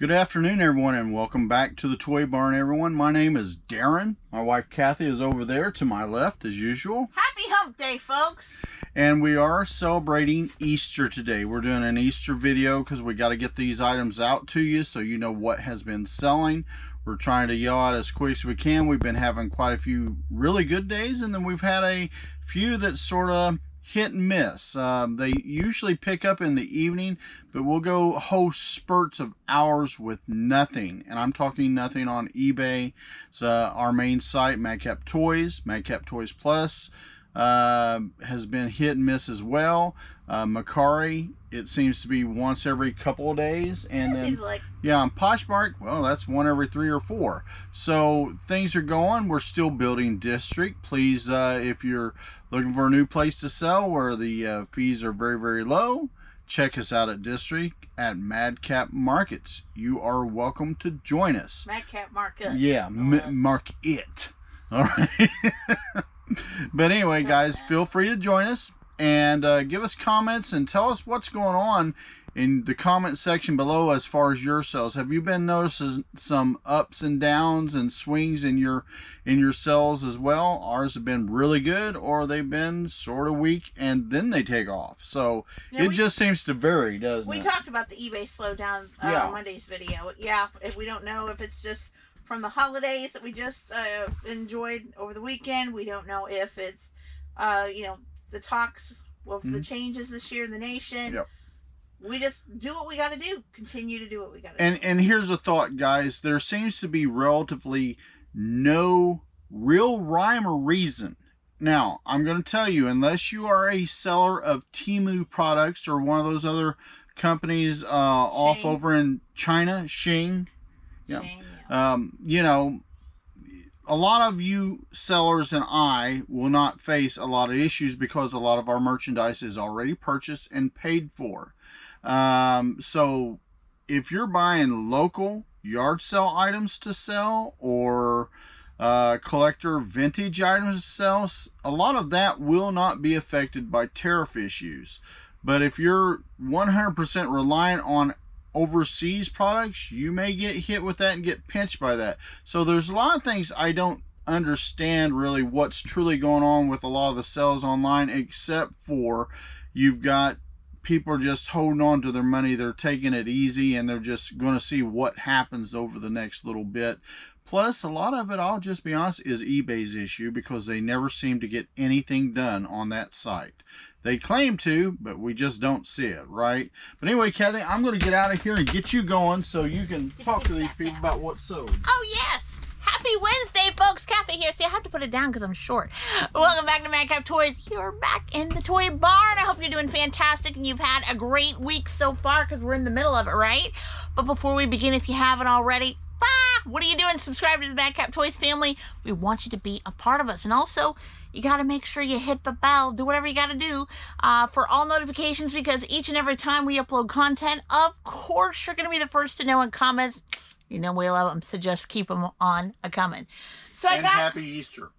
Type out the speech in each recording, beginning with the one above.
Good afternoon, everyone, and welcome back to the Toy Barn, everyone. My name is Darren. My wife, Kathy, is over there to my left, as usual. Happy Hump Day, folks! And we are celebrating Easter today. We're doing an Easter video because we got to get these items out to you so you know what has been selling. We're trying to yell out as quick as we can. We've been having quite a few really good days, and then we've had a few that sort of hit and miss. They usually pick up in the evening, but we'll go whole spurts of hours with nothing, and I'm talking nothing on eBay. It's our main site, Madcap Toys. Madcap Toys Plus has been hit and miss as well. Macari, it seems to be once every couple of days, and then seems like, yeah, on Poshmark, well, that's one every 3 or 4. So things are going. We're still building district. Please, if you're looking for a new place to sell where the fees are very, very low, check us out at district at Madcap Markets. You are welcome to join us. Madcap Market. Yeah, mark it. All right. But anyway, guys, feel free to join us and give us comments and tell us what's going on in the comment section below as far as your sales. Have you been noticing some ups and downs and swings in your sales as well? Ours have been really good, or they've been sort of weak and then they take off. So yeah, it just seems to vary, doesn't it? We talked about the eBay slowdown on Monday's video. Yeah, if we don't know if it's just from the holidays that we just enjoyed over the weekend. We don't know if it's the talks with the changes this year in the nation. Yep. We just do what we got to do. Continue to do what we got to do. And here's a thought, guys. There seems to be relatively no real rhyme or reason. Now, I'm going to tell you, unless you are a seller of Temu products or one of those other companies off over in China, Xing. Yeah. A lot of you sellers and I will not face a lot of issues because a lot of our merchandise is already purchased and paid for. So if you're buying local yard sale items to sell or collector vintage items to sell, a lot of that will not be affected by tariff issues. But if you're 100% reliant on overseas products, you may get hit with that and get pinched by that. So there's a lot of things I don't understand really what's truly going on with a lot of the sales online, except for you've got people just holding on to their money. They're taking it easy and they're just going to see what happens over the next little bit. Plus, a lot of it, I'll just be honest, is eBay's issue because they never seem to get anything done on that site. They claim to, but we just don't see it, right? But anyway, Kathy, I'm going to get out of here and get you going so you can talk to these people about what's sold. Oh, yes. Happy Wednesday, folks. Kathy here. See, I have to put it down because I'm short. Welcome back to Madcap Toys. You're back in the toy barn. I hope you're doing fantastic and you've had a great week so far because we're in the middle of it, right? But before we begin, if you haven't already, what are you doing? Subscribe to the Madcap Toys family. We want you to be a part of us. And also, you got to make sure you hit the bell. Do whatever you got to do for all notifications, because each and every time we upload content, of course, you're going to be the first to know in comments. You know we love them, so just keep them on a coming. So Happy Easter.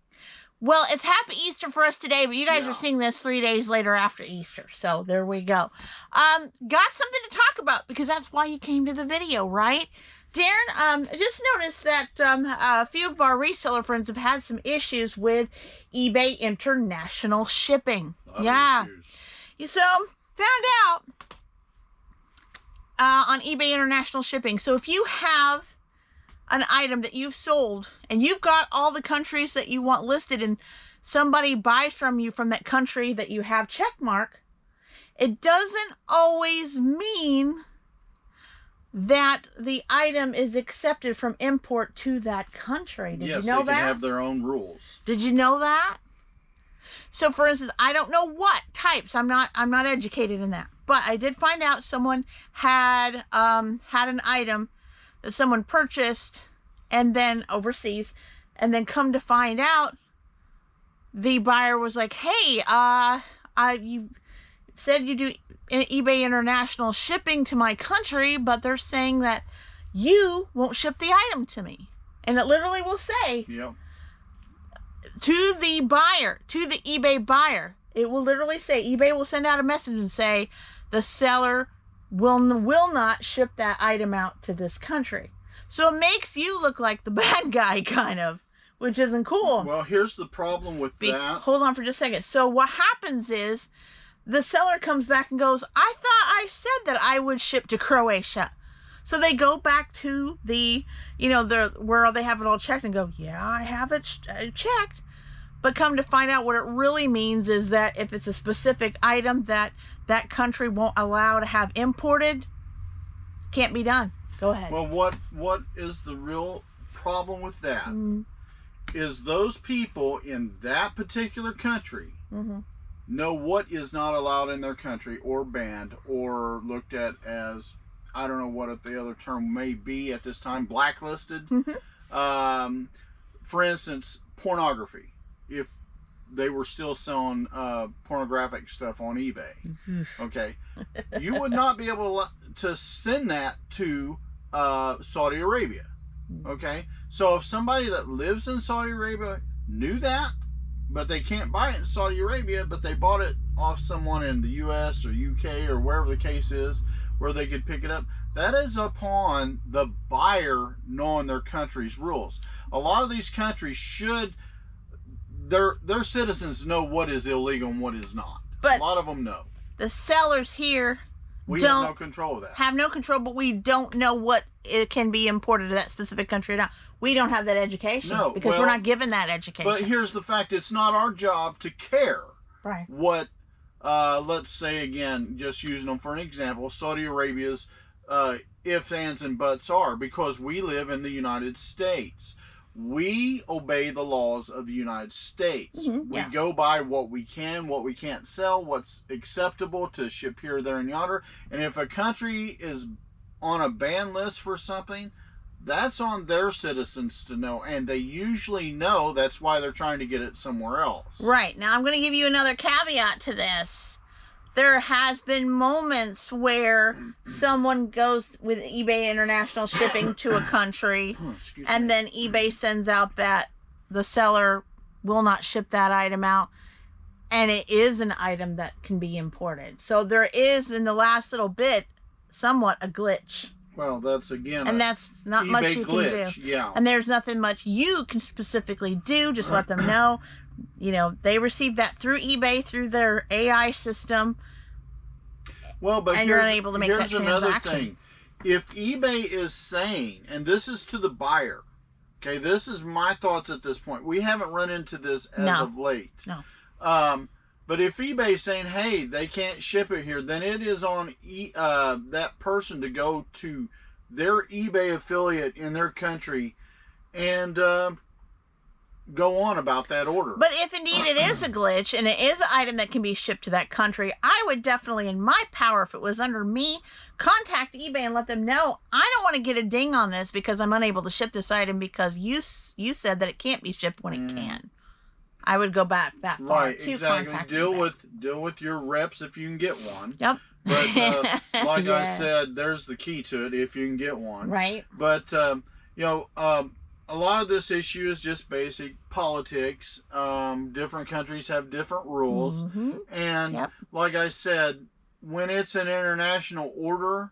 Well, it's Happy Easter for us today, but you guys are seeing this 3 days later after Easter. So there we go. Got something to talk about because that's why you came to the video, right? Darren, I just noticed that a few of our reseller friends have had some issues with eBay international shipping. So, found out on eBay international shipping. So, if you have an item that you've sold and you've got all the countries that you want listed and somebody buys from you from that country that you have check mark, it doesn't always mean that the item is accepted from import to that country. Did you know that? Yes, they can have their own rules. Did you know that? So, for instance, I don't know what types. I'm not educated in that, but I did find out someone had an item that someone purchased and then overseas, and then come to find out, the buyer was like, "Hey, you said you do eBay international shipping to my country, but they're saying that you won't ship the item to me." And it literally will say to the buyer, to the eBay buyer, it will literally say, eBay will send out a message and say, the seller will not ship that item out to this country. So it makes you look like the bad guy, kind of, which isn't cool. Well, here's the problem with that. Hold on for just a second. So what happens is the seller comes back and goes, I thought I said that I would ship to Croatia. So they go back to the, where they have it all checked and go, yeah, I have it checked. But come to find out, what it really means is that if it's a specific item that that country won't allow to have imported, can't be done. Go ahead. Well, what is the real problem with that? Is those people in that particular country know what is not allowed in their country, or banned, or looked at as, I don't know what the other term may be at this time, blacklisted. For instance, pornography. If they were still selling pornographic stuff on eBay, okay, you would not be able to send that to Saudi Arabia. Okay, so if somebody that lives in Saudi Arabia knew that, but they can't buy it in Saudi Arabia, but they bought it off someone in the US or UK or wherever the case is, where they could pick it up, that is upon the buyer knowing their country's rules. A lot of these countries should, their citizens know what is illegal and what is not. But a lot of them know. The sellers here have no control of that. Have no control, but we don't know what it can be imported to that specific country or not. We don't have that education. No, because we're not given that education. But here's the fact: it's not our job to care. Right. What, let's say again, just using them for an example, Saudi Arabia's ifs, ands, and buts are, because we live in the United States. We obey the laws of the United States. We go by what we can, what we can't sell, what's acceptable to ship here, there, and yonder. And if a country is on a ban list for something, that's on their citizens to know. And they usually know. That's why they're trying to get it somewhere else. Right. Now, I'm going to give you another caveat to this. There has been moments where someone goes with eBay International Shipping to a country, and then eBay sends out that the seller will not ship that item out, and it is an item that can be imported. So there is, in the last little bit, somewhat a glitch. Well, that's again, and that's not eBay much you glitch, can do. Yeah. And there's nothing much you can specifically do. Just let them know. They receive that through eBay, through their AI system. Well, but and you're unable to make that transaction. Here's another thing. If eBay is saying, and this is to the buyer, okay, this is my thoughts at this point. We haven't run into this as of late. No. But if eBay is saying, hey, they can't ship it here, then it is on that person to go to their eBay affiliate in their country and go on about that order. But if indeed it is a glitch and it is an item that can be shipped to that country, I would definitely, in my power, if it was under me, contact eBay and let them know, I don't want to get a ding on this because I'm unable to ship this item because you said that it can't be shipped when it can. I would go back that far to contact deal with your reps if you can get one. Yep. But like I said, there's the key to it, if you can get one. Right. But a lot of this issue is just basic politics. Different countries have different rules. And like I said, when it's an international order,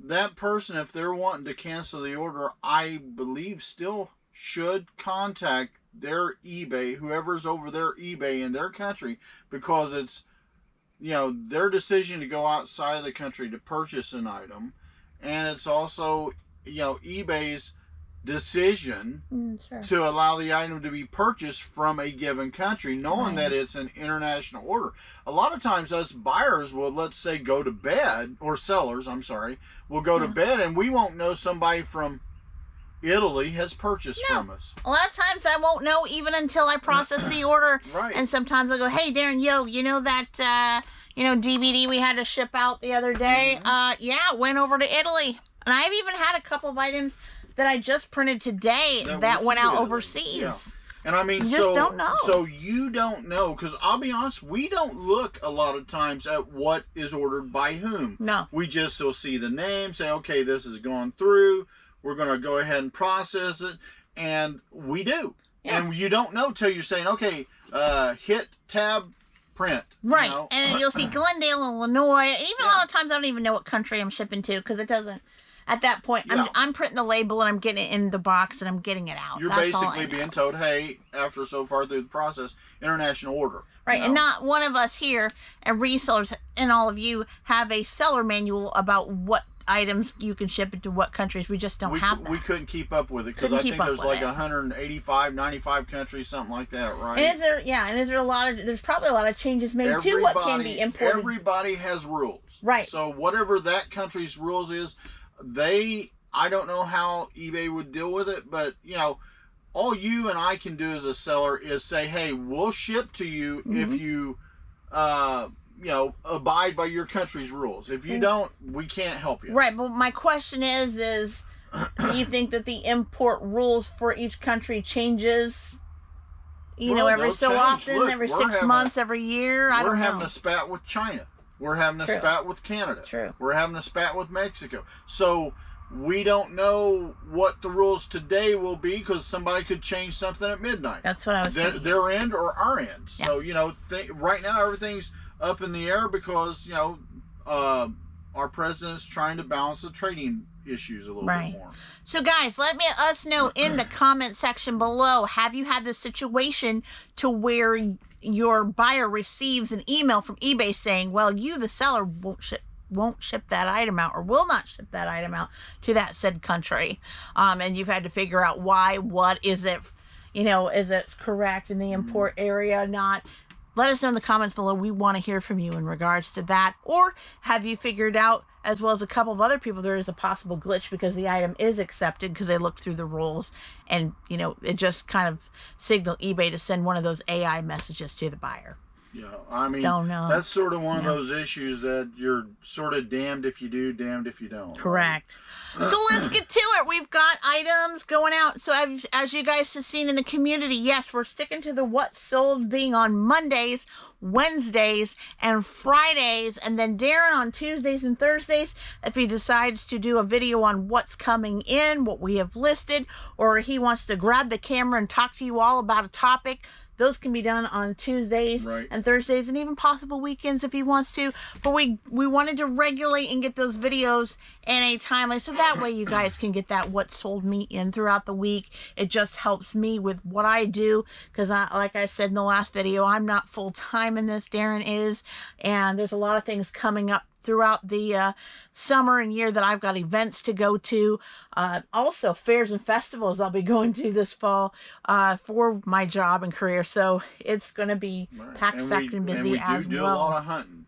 that person, if they're wanting to cancel the order, I believe still should contact their eBay, whoever's over their eBay in their country, because it's, their decision to go outside of the country to purchase an item. And it's also, eBay's decision to allow the item to be purchased from a given country, knowing that it's an international order. A lot of times us buyers will, let's say, go to bed, or sellers, I'm sorry, will go to bed and we won't know somebody from Italy has purchased from us. A lot of times I won't know even until I process the order. Right. And sometimes I'll go, hey, Daren, you know that, DVD we had to ship out the other day? It went over to Italy. And I've even had a couple of items that I just printed today that went out overseas. Yeah. And I mean, you just don't know. So you don't know, because I'll be honest, we don't look a lot of times at what is ordered by whom. No. We just will see the name, say, okay, this has gone through. We're going to go ahead and process it. And we do. Yeah. And you don't know till you're saying, okay, hit tab, print. Right. You know? And you'll see Glendale, Illinois. Even a Yeah. lot of times I don't even know what country I'm shipping to because it doesn't. At that point, Yeah. I'm printing the label and I'm getting it in the box and I'm getting it out. You're That's all I basically know. being told, hey, after so far through the process, international order. Right, you know? and not one of us here and resellers and all of you have a seller manual about what items you can ship into what countries. We just don't have that. We couldn't keep up with it because Couldn't I keep think up there's with like it. 185, 95 countries, something like that, right? And is there a lot of, there's probably a lot of changes made to what can be imported. Everybody has rules. Right. So whatever that country's rules is, I don't know how eBay would deal with it, but you know, all you and I can do as a seller is say, hey, we'll ship to you if you, you know, abide by your country's rules. If you don't, we can't help you. Right, but my question is do you think that the import rules for each country changes, you know, every they'll so change. often, Look, every we're 6 having months, every year? I We're don't know. having a spat with China. We're having a True. spat with Canada. True. We're having a spat with Mexico. So we don't know what the rules today will be because somebody could change something at midnight. That's what I was saying. Their end or our end. Yeah. So, you know, right now everything's up in the air because, you know, our president's trying to balance the trading issues a little bit more. So guys, let us know in the comment section below, have you had this situation to where your buyer receives an email from eBay saying, well, you, the seller, won't ship that item out or will not ship that item out to that said country, and you've had to figure out why, what is it, you know, is it correct in the import area, not? Let us know in the comments below. We want to hear from you in regards to that. Or have you figured out, as well as a couple of other people, there is a possible glitch because the item is accepted because they looked through the rules and, you know, it just kind of signaled eBay to send one of those AI messages to the buyer. Yeah, I mean, Don't know. that's sort of one of those issues that you're sort of damned if you do, damned if you don't. Correct. So let's get to it. We've got items going out. So as you guys have seen in the community, yes, we're sticking to the what sold being on Mondays, Wednesdays, and Fridays. And then Daren on Tuesdays and Thursdays, if he decides to do a video on what's coming in, what we have listed, or he wants to grab the camera and talk to you all about a topic, those can be done on Tuesdays and Thursdays and even possible weekends if he wants to. But we wanted to regulate and get those videos in a timely, so that way you guys can get that what sold me in throughout the week. It just helps me with what I do because, like I said in the last video, I'm not full-time in this. Daren is. And there's a lot of things coming up throughout the summer and year that I've got events to go to. Also fairs and festivals I'll be going to this fall for my job and career. So it's going to be packed, stacked, and busy as well. And we do a lot of hunting.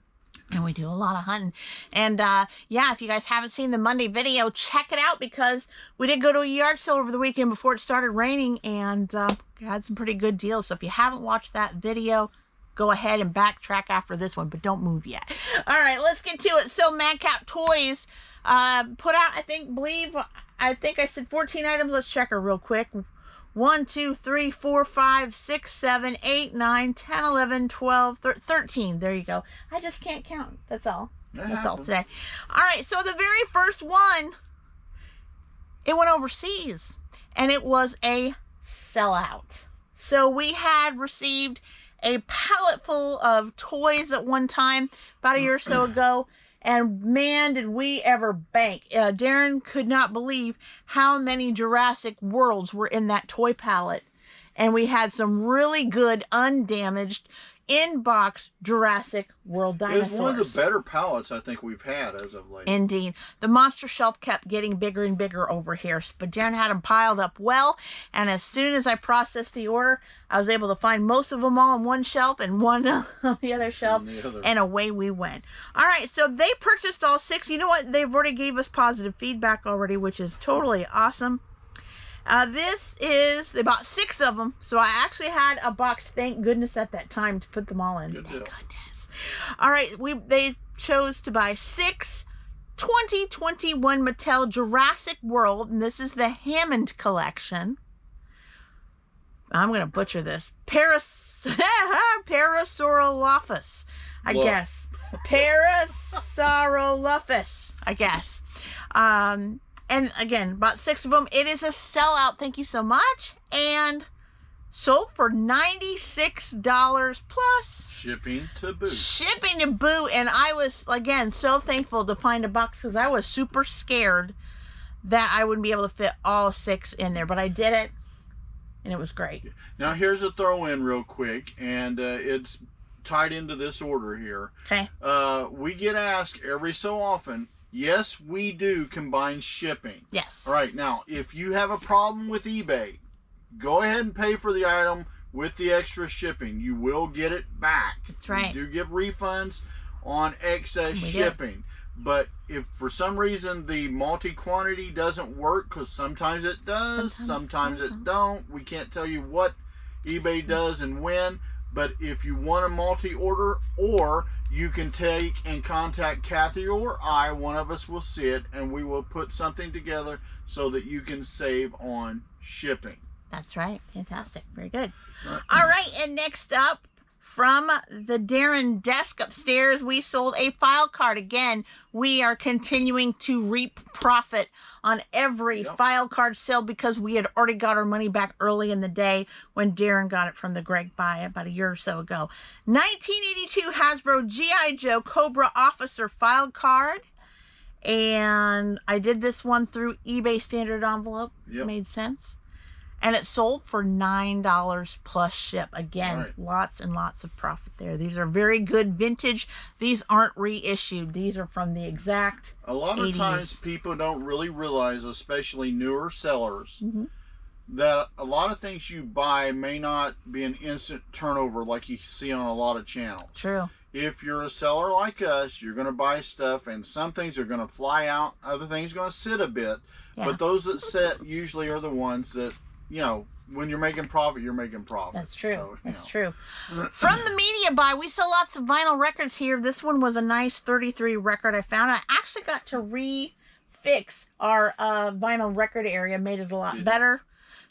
And we do a lot of hunting. And yeah, if you guys haven't seen the Monday video, check it out because we did go to a yard sale over the weekend before it started raining and had some pretty good deals. So if you haven't watched that video, go ahead and backtrack after this one, but don't move yet. All right, let's get to it. So Madcap Toys put out, I think I said 14 items. Let's check her real quick. 1, 2, 3, 4, 5, 6, 7, 8, 9, 10, 11, 12, 13. There you go. I just can't count. That's all. That's all today. All right, so the very first one, it went overseas, and it was a sellout. So we had received a pallet full of toys at one time, about a year or so ago, and man, did we ever bank. Daren could not believe how many Jurassic Worlds were in that toy pallet, and we had some really good, undamaged, in-box Jurassic World dinosaurs. It was one of the better pallets I think we've had as of late. Indeed. The monster shelf kept getting bigger and bigger over here, but Daren had them piled up well, and as soon as I processed the order, I was able to find most of them all on one shelf and one on the other shelf, and away we went. All right, so they purchased all 6. You know what? They've already gave us positive feedback already, which is totally awesome. This is, they bought 6 of them, so I actually had a box, thank goodness, at that time to put them all in. Thank goodness. All right, they chose to buy 6 2021 Mattel Jurassic World, and this is the Hammond collection. I'm going to butcher this. Parasaurolophus, I guess. Parasaurolophus, I guess. And again, bought 6 of them. It is a sellout. Thank you so much. And sold for $96 plus shipping to boot. Shipping to boot. And I was, again, so thankful to find a box because I was super scared that I wouldn't be able to fit all 6 in there. But I did it, and it was great. Now, here's a throw in real quick, and it's tied into this order here. Okay. We get asked every so often, yes, we do combine shipping. Yes. All right. Now, if you have a problem with eBay, go ahead and pay for the item with the extra shipping. You will get it back. That's right. We do give refunds on excess shipping. But if for some reason the multi-quantity doesn't work, because sometimes it does, sometimes it don't. We can't tell you what eBay does and when. But if you want a multi-order, or you can take and contact Kathy or I, one of us will see it, and we will put something together so that you can save on shipping. That's right. Fantastic. Very good. All right. And next up, from the Daren desk upstairs, we sold a file card. Again, we are continuing to reap profit on every file card sale because we had already got our money back early in the day when Daren got it from the Greg Buy about a year or so ago. 1982 Hasbro G.I. Joe Cobra Officer file card. And I did this one through eBay standard envelope. Made sense. And it sold for $9 plus ship. Again, lots and lots of profit there. These are very good vintage. These aren't reissued. These are from the exact A lot of 80s. times people don't really realize, especially newer sellers, that a lot of things you buy may not be an instant turnover like you see on a lot of channels. True. If you're a seller like us, you're going to buy stuff, and some things are going to fly out, other things are going to sit a bit. But those that sit usually are the ones that, you know, when you're making profit, you're making profit. That's true. So, That's true. From the media buy, we sell lots of vinyl records here. This one was a nice 33 record I found. I actually got to refix our vinyl record area, made it a lot better.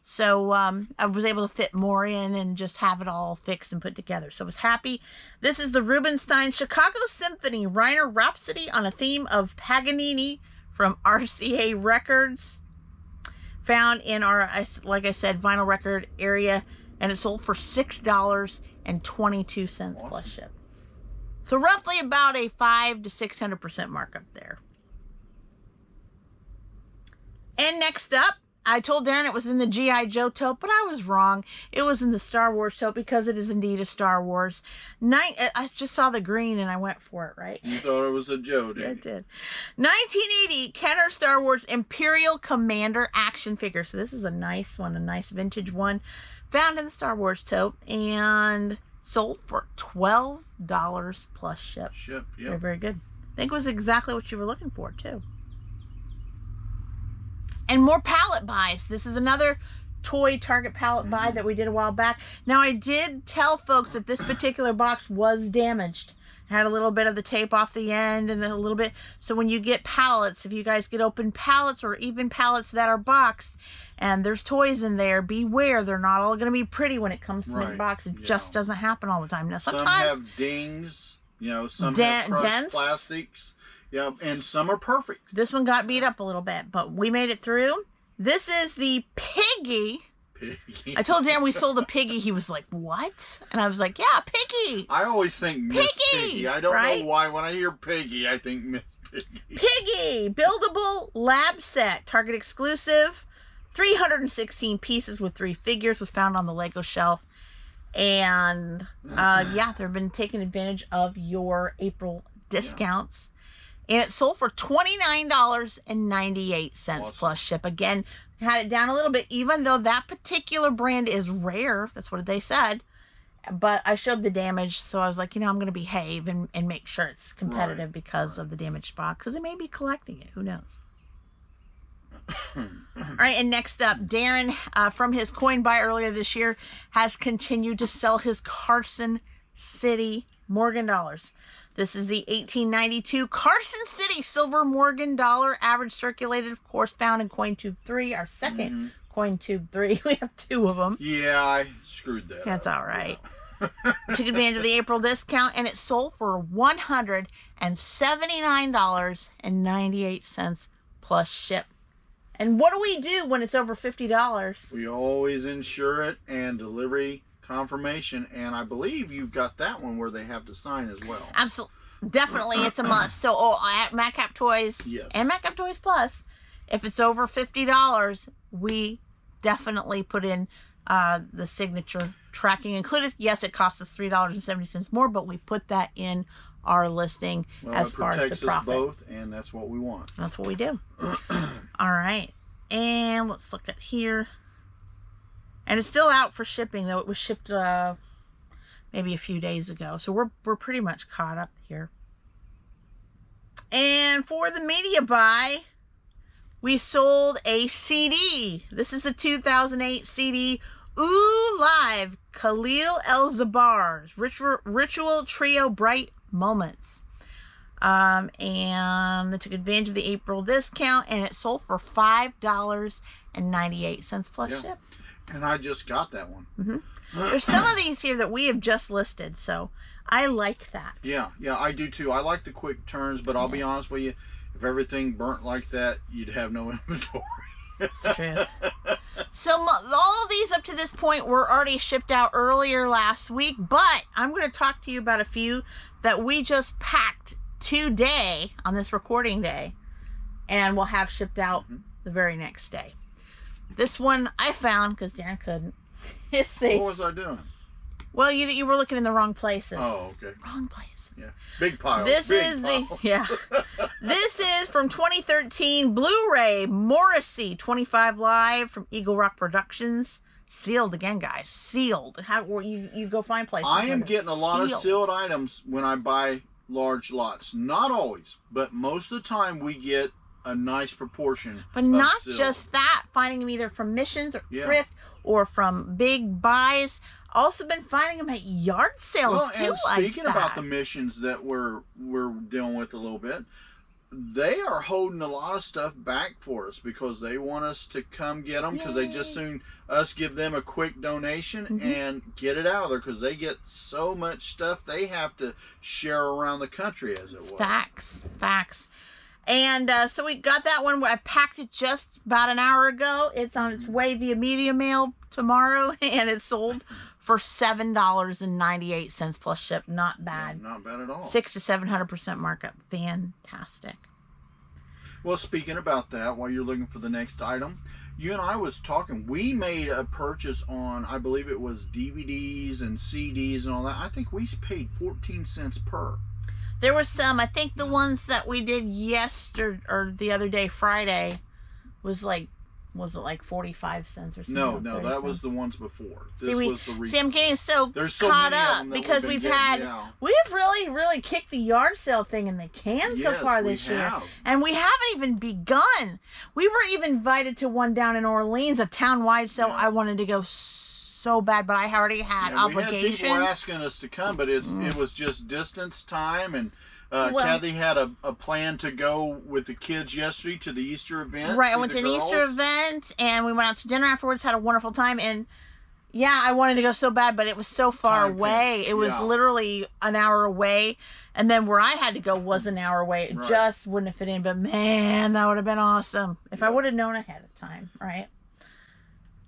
So I was able to fit more in and just have it all fixed and put together. So I was happy. This is the Rubinstein Chicago Symphony Reiner Rhapsody on a theme of Paganini from RCA Records. Found in our, like I said, vinyl record area, and it sold for $6.22 plus ship. So roughly about a 500 to 600% markup there. And next up, I told Daren it was in the G.I. Joe tote, but I was wrong. It was in the Star Wars tote because it is indeed a Star Wars. I just saw the green and I went for it, right? You thought it was a Joe, didn't you? I did. 1980 Kenner Star Wars Imperial Commander action figure. So this is a nice one, a nice vintage one. Found in the Star Wars tote and sold for $12 plus ship. Very, very good. I think it was exactly what you were looking for, too. And more pallet buys. This is another toy Target pallet buy that we did a while back. Now, I did tell folks that this particular box was damaged. It had a little bit of the tape off the end and a little bit. So when you get pallets, if you guys get open pallets or even pallets that are boxed and there's toys in there, beware. They're not all going to be pretty when it comes to the box. It just doesn't happen all the time. Now, sometimes some have dings, you know, some have crushed dents. Plastics. Yeah, and some are perfect. This one got beat up a little bit, but we made it through. This is the Piggy. I told Daren we sold a Piggy. He was like, what? And I was like, yeah, Piggy. I always think Miss Piggy. I don't know why. When I hear Piggy, I think Miss Piggy. Piggy. Buildable lab set. Target exclusive. 316 pieces with 3 figures was found on the Lego shelf. And, yeah, they've been taking advantage of your April discounts. And it sold for $29.98 plus ship. Again, had it down a little bit, even though that particular brand is rare. That's what they said. But I showed the damage, so I was like, you know, I'm going to behave and make sure it's competitive because of the damaged box. Because they may be collecting it. Who knows? All right, and next up, Daren, from his coin buy earlier this year, has continued to sell his Carson City Morgan dollars. This is the 1892 Carson City Silver Morgan dollar, average circulated, of course, found in Coin Tube 3, our second Coin Tube 3. We have 2 of them. Yeah, I screwed that That's up. all right. Took advantage of the April discount, and it sold for $179.98 plus ship. And what do we do when it's over $50? We always insure it and delivery confirmation. And I believe you've got that one where they have to sign as well. Absolutely. Definitely, it's a must. So at Madcap Toys and Madcap Toys Plus, if it's over $50, we definitely put in the signature tracking included. Yes, it costs us $3.70 more, but we put that in our listing as far as the profit. It protects us both, and that's what we want. That's what we do. All right, and let's look at here. And it's still out for shipping, though it was shipped maybe a few days ago. So we're pretty much caught up here. And for the media buy, we sold a CD. This is the 2008 CD, Ooh Live, Khalil El-Zabar's Ritual Trio Bright Moments. And they took advantage of the April discount, and it sold for $5.98 plus ship. And I just got that one. There's some of these here that we have just listed, so I like that. Yeah, I do too. I like the quick turns, but I'll be honest with you, if everything burnt like that, you'd have no inventory. That's the truth. So all of these up to this point were already shipped out earlier last week, but I'm going to talk to you about a few that we just packed today on this recording day, and we'll have shipped out the very next day. This one I found because Daren couldn't. It's a, what was I doing? Well, you were looking in the wrong places. Oh, okay. Wrong places. Yeah. Big pile. This is This is from 2013 Blu-ray Morrissey 25 Live from Eagle Rock Productions. Sealed again, guys. Sealed. How you go find places? I am getting a lot of sealed items when I buy large lots. Not always, but most of the time we get a nice proportion. But not just that. Finding them either from missions or thrift or from big buys. Also been finding them at yard sales too. And speaking about the missions that we're dealing with a little bit, they are holding a lot of stuff back for us because they want us to come get them because they just soon us give them a quick donation and get it out of there because they get so much stuff they have to share around the country, as it were. Facts. And so we got that one. I packed it just about an hour ago. It's on its way via media mail tomorrow, and it's sold for $7.98 plus ship. Not bad. Yeah, not bad at all. 600 to 700% markup. Fantastic. Well, speaking about that, while you're looking for the next item, you and I was talking. We made a purchase on, I believe it was DVDs and CDs and all that. I think we paid 14 cents per. There were some. I think the ones that we did yesterday or the other day, Friday, was it like 45 cents or something? No, that was the ones before. This was the recent. See, I'm getting so caught up because we've really kicked the yard sale thing in the can so far this year. And we haven't even begun. We were even invited to one down in Orleans, a town-wide sale. I wanted to go so bad, but I already had obligations. We had people asking us to come, but it was just distance time, and Kathy had a plan to go with the kids yesterday to the Easter event. Right, I went to an Easter event, and we went out to dinner afterwards, had a wonderful time, and I wanted to go so bad, but it was so far away. It was literally an hour away, and then where I had to go was an hour away. It just wouldn't have fit in, but man, that would have been awesome if I would have known ahead of time, right?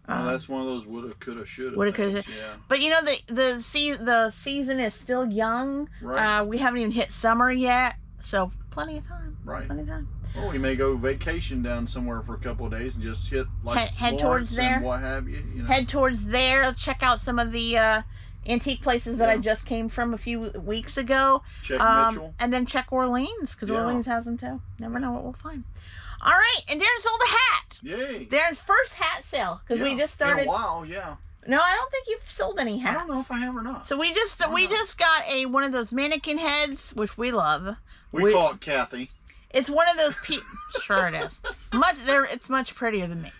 Well, that's one of those woulda, coulda, shoulda. Woulda, coulda. Yeah. But you know the season is still young. Right. We haven't even hit summer yet, so plenty of time. Right. Plenty of time. Well, we may go vacation down somewhere for a couple of days and just hit head towards there. And what have you. Head towards there. Check out some of the antique places that I just came from a few weeks ago. Check Mitchell. And then check Orleans because Orleans has them too. Never know what we'll find. All right, and Daren sold a hat. Yay! It's Daren's first hat sale because we just started. In a while, No, I don't think you've sold any hats. I don't know if I have or not. So we just got one of those mannequin heads, which we love. We call it Kathy. It's one of those. Sure, it is. It's much prettier than me.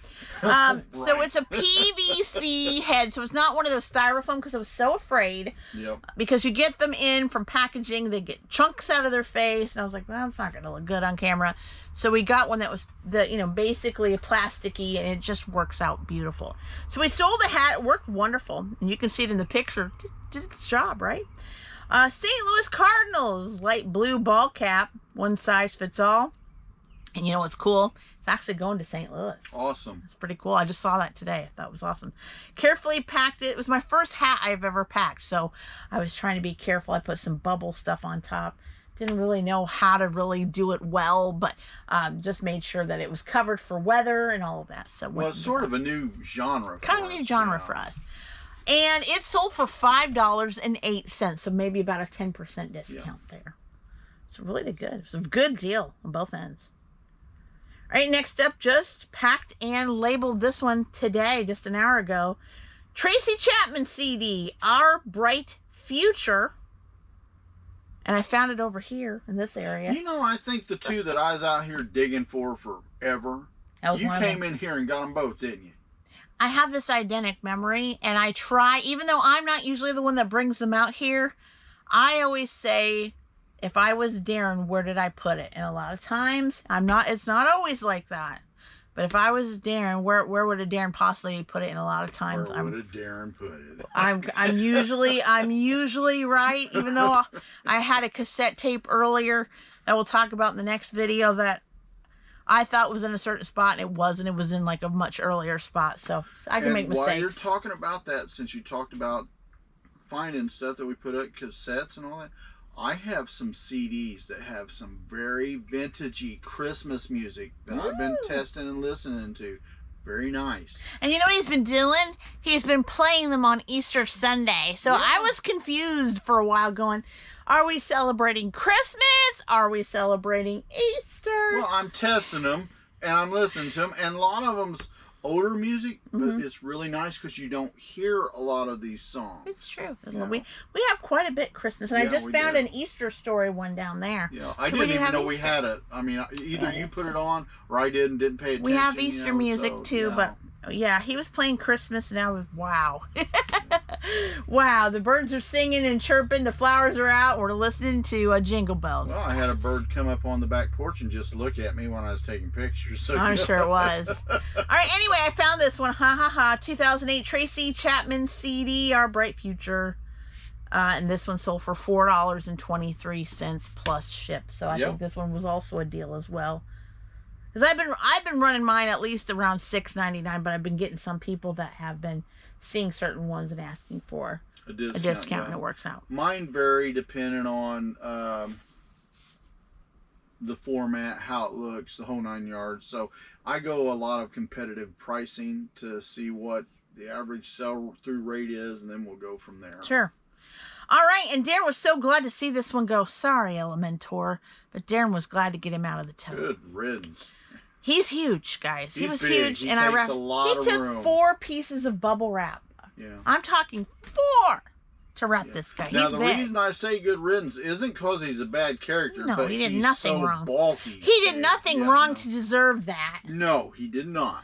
So it's a PVC head, so it's not one of those styrofoam because I was so afraid. Yep. Because you get them in from packaging, they get chunks out of their face, and I was like, well, that's not going to look good on camera. So we got one that was basically a plasticky, and it just works out beautiful. So we sold a hat. It worked wonderful, and you can see it in the picture. Did its job, right? St. Louis Cardinals light blue ball cap, one size fits all. And you know what's cool? It's actually going to St. Louis. Awesome. It's pretty cool. I just saw that today. I thought it was awesome. Carefully packed it. It was my first hat I've ever packed, so I was trying to be careful. I put some bubble stuff on top. Didn't really know how to really do it well, but just made sure that it was covered for weather and all of that. So well, it's sort of a new genre. Kind of a new genre for us. And it sold for $5.08, so maybe about a 10% discount there. So really good. It was a good deal on both ends. All right, next up, just packed and labeled this one today, just an hour ago. Tracy Chapman CD, Our Bright Future. And I found it over here in this area. You know, I think the two that I was out here digging for forever, you came in here and got them both, didn't you? I have this eidetic memory, and I try, even though I'm not usually the one that brings them out here, I always say, if I was Daren, where did I put it? And a lot of times, it's not always like that. But if I was Daren, where would a Daren possibly put it? And a lot of times, where would a Daren put it? I'm usually right, even though I had a cassette tape earlier that we'll talk about in the next video that I thought was in a certain spot, and it wasn't. It was in like a much earlier spot, so I can make mistakes. While you're talking about that, since you talked about finding stuff that we put up, cassettes and all that, I have some CDs that have some very vintagey Christmas music that I've been testing and listening to. Very nice. And you know what he's been doing? He's been playing them on Easter Sunday. So I was confused for a while going, are we celebrating Christmas? Are we celebrating Easter? Well, I'm testing them and I'm listening to them, and a lot of them's older music, but it's really nice because you don't hear a lot of these songs. It's true. Yeah. We have quite a bit Christmas, and I just found an Easter story one down there. Yeah, I didn't even know we had it. I mean, either you put it on or I didn't pay attention. We have Easter music too, but yeah, he was playing Christmas, and I was, wow. Wow, the birds are singing and chirping, the flowers are out, we're listening to Jingle Bells. Well, I had a bird come up on the back porch and just look at me when I was taking pictures. So I'm sure it was. All right, anyway, I found this one. 2008 Tracy Chapman CD, Our Bright Future. And this one sold for $4.23 plus ship. So I think this one was also a deal as well. Because I've been running mine at least around $6.99, but I've been getting some people that have been seeing certain ones and asking for a discount, and it works out. Mine vary depending on the format, how it looks, the whole 9 yards. So I go a lot of competitive pricing to see what the average sell-through rate is, and then we'll go from there. Sure. All right, and Daren was so glad to see this one go. Sorry, Elementor, but Daren was glad to get him out of the tote. Good riddance. He's huge, guys. He was big. Huge, he and takes a lot of room. He took 4 pieces of bubble wrap. Yeah. I'm talking 4 to wrap this guy. Now, he's the big. reason I say good riddance isn't because he's a bad character. No, but he did he's nothing so wrong. Bulky. He did nothing wrong to deserve that. No, he did not.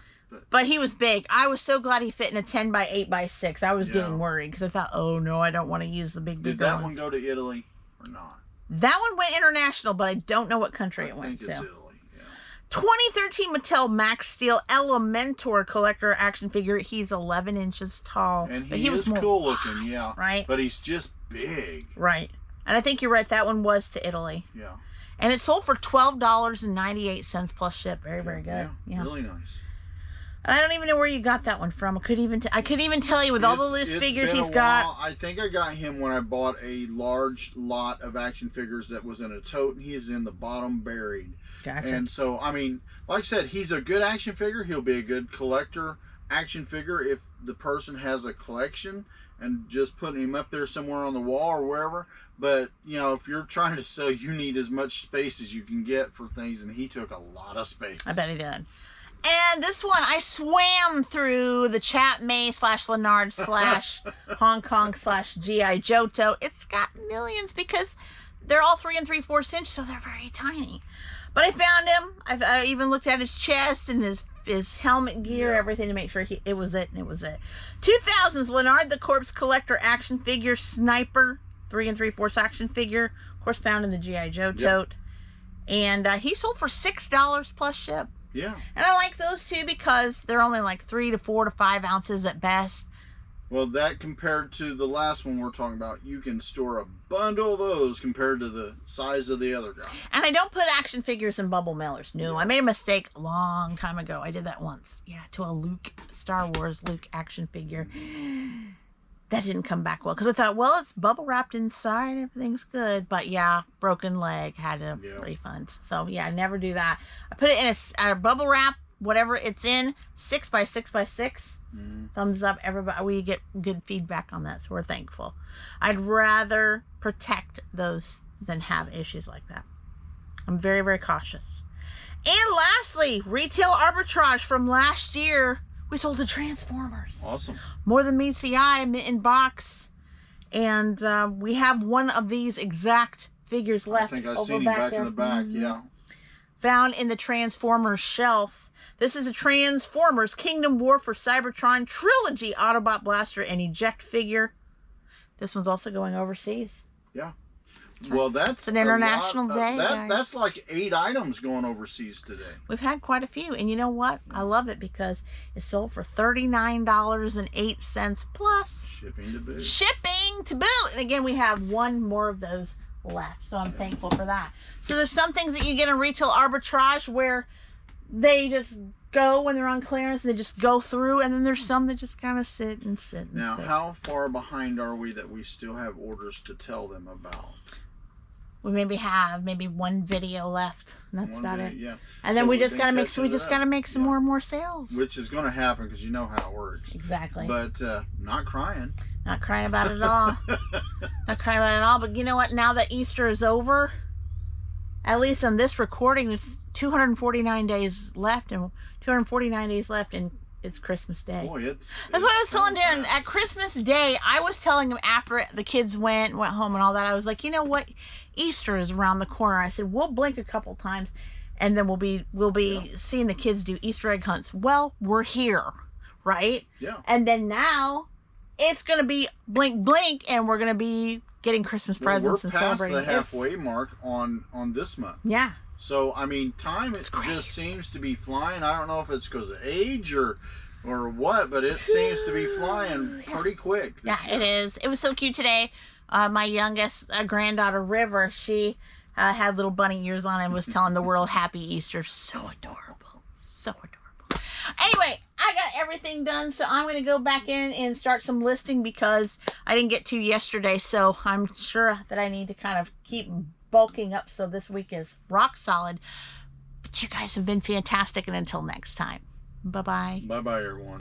But he was big. I was so glad he fit in a 10 by 8 by 6. I was getting worried because I thought, oh no, I don't want to use the big Did that one go to Italy or not? That one went international, but I don't know what country it went to. I think it's Italy. 2013 Mattel Max Steel Elementor collector action figure. He's 11 inches tall. And he was more cool looking, yeah. Right? But he's just big. Right. And I think you're right. That one was to Italy. Yeah. And it sold for $12.98 plus ship. Very, very good. Yeah, really nice. I don't even know where you got that one from. I couldn't even tell you with all the loose figures he's got. I think I got him when I bought a large lot of action figures that was in a tote, and he's in the bottom buried. Gotcha. And so, I mean, like I said, he's a good action figure. He'll be a good collector action figure if the person has a collection and just putting him up there somewhere on the wall or wherever. But, you know, if you're trying to sell, you need as much space as you can get for things, and he took a lot of space. I bet he did. And this one, I swam through the Chat May / Leonard / Hong Kong / G.I. Joe tote. It's got millions because they're all 3 3/4 inch, so they're very tiny. But I found him. I even looked at his chest and his helmet gear, everything to make sure it was it, and it was it. 2000s Leonard the Corpse Collector action figure sniper, 3 3/4 action figure, of course found in the G.I. Joe tote. And he sold for $6 plus ship. Yeah. And I like those too because they're only like 3 to 4 to 5 ounces at best. Well, that compared to the last one we're talking about, you can store a bundle of those compared to the size of the other guy. And I don't put action figures in bubble mailers. No, I made a mistake a long time ago. I did that once. Yeah, to a Star Wars Luke action figure. That didn't come back well because I thought, well, it's bubble wrapped inside, everything's good. But yeah, broken leg, had a refund. So yeah, I never do that. I put it in a bubble wrap, whatever it's in, 6x6x6. Thumbs up, everybody. We get good feedback on that, so we're thankful. I'd rather protect those than have issues like that. I'm very, very cautious. And lastly, retail arbitrage from last year. We sold to Transformers. Awesome. More than meets the eye, in box. And we have one of these exact figures left. I think I've seen him back in the back, yeah. Found in the Transformers shelf. This is a Transformers Kingdom War for Cybertron Trilogy Autobot Blaster and Eject figure. This one's also going overseas. Yeah. Well, that's an international day. That's like 8 items going overseas today. We've had quite a few. And you know what? I love it because it sold for $39.08 plus shipping to boot. Shipping to boot. And again, we have one more of those left. So I'm thankful for that. So there's some things that you get in retail arbitrage where they just go when they're on clearance. They just go through. And then there's some that just kind of sit and sit and now, sit. how far behind are we that we still have orders to tell them about? We maybe have one video left. And that's about it. Yeah. And then we just gotta make some more and more sales. Which is gonna happen because you know how it works. Exactly. But not crying. Not crying about it at all. Not crying about it at all. But you know what? Now that Easter is over, at least on this recording, there's 249 days left, and it's Christmas Day. Boy, that's what I was telling Daren. At Christmas Day, I was telling him after the kids went home and all that, I was like, you know what? Easter is around the corner. I said, we'll blink a couple times and then we'll be seeing the kids do Easter egg hunts. Well, we're here, right? Yeah. And then now it's going to be blink, and we're going to be getting Christmas presents and celebrating. We're past the halfway mark on this month. Yeah. So, I mean, time just seems to be flying. I don't know if it's because of age or what, but it seems to be flying pretty quick. Yeah, it is. It was so cute today. My youngest granddaughter, River, she had little bunny ears on and was telling the world Happy Easter. So adorable. So adorable. Anyway, I got everything done, so I'm going to go back in and start some listing because I didn't get to yesterday, so I'm sure that I need to kind of keep bulking up so this week is rock solid. But you guys have been fantastic, and until next time, bye-bye. Bye-bye, everyone.